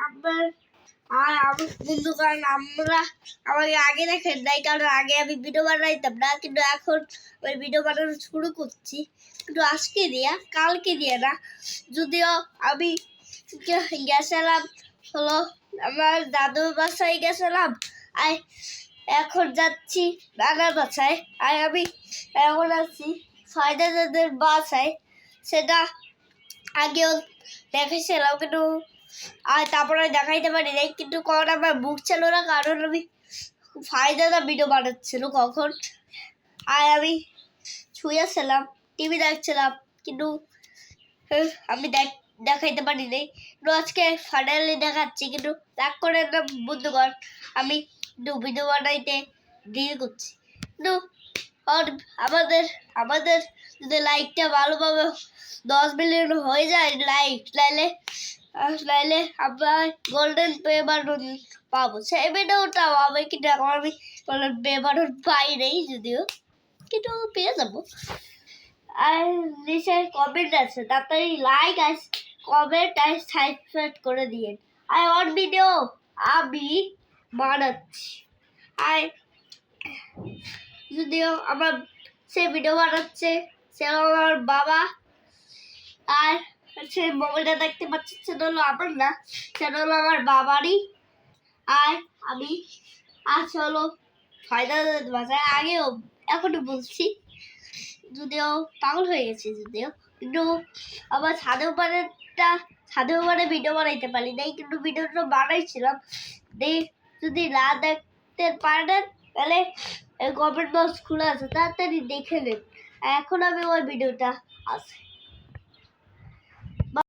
আমার বন্ধুগণ আমাকে আগে দেখেন নাই, কারণ আগে আমি ভিডিও বানাইতাম না, কিন্তু এখন ওই ভিডিও বানানো শুরু করছি। কিন্তু আজকে দিয়া কালকে দিয়ে না, যদিও আমি গেছিলাম হলো আমার দাদুর বাসায় গেছিলাম, আর এখন যাচ্ছি নানার বাসায়। আর আমি এখন আছি ফায়দাদের বাসায়, সেটা আগেও দেখেছিলাম কিন্তু আর তারপরে দেখাইতে পারি নাই, কিন্তু কখন আমার মুখ ছিল না, কারণ আমি ফায়দাদা ভিডিও বানাচ্ছিল কখন। আর আমি শুয়েছিলাম, টিভি দেখছিলাম, কিন্তু আমি দেখাইতে পারি নাই। কিন্তু আজকে ফাইনালি দেখাচ্ছি, কিন্তু রাগ করে না বন্ধুগণ, আমি ভিডিও বানাইতে দেরি করছি। কিন্তু আমাদের আমাদের যদি লাইকটা ভালোভাবে 10 মিলিয়ন হয়ে যায় লাইক, তাইলে আমরা গোল্ডেন পে বাটন পাবো। সেই ভিডিওটা পাবে, কিন্তু এখন আমি গোল্ডেন পে বাটন পাই নেই যদিও, কিন্তু পেয়ে যাবো। আর নিচে কমেন্ট আছে, তাড়াতাড়ি লাইক আর কমেন্ট আর সাবস্ক্রাইব করে দিন। আর ওর ভিডিও আমি বানাচ্ছি, আর যদিও আমার সে ভিডিও বানাচ্ছে সে আমার বাবা, আর সে মোবাইলটা দেখতে পাচ্ছে সেটা হলো আমার না, সেটা হলো আমার বাবারই। আর আমি আজ হলো ফায়দাদের বাসায়, আগেও এখনো বলছি, যদিও পাগল হয়ে গেছি যদিও, কিন্তু আবার ছাদে উপরে ভিডিও বানাইতে পারি নাই, কিন্তু ভিডিওটা বানাইছিলাম। যদি না দেখতে পারেন তাহলে কমেন্ট বক্স খোলা আছে, তাড়াতাড়ি দেখে নেন। এখন আমি ওই ভিডিওটা আছে।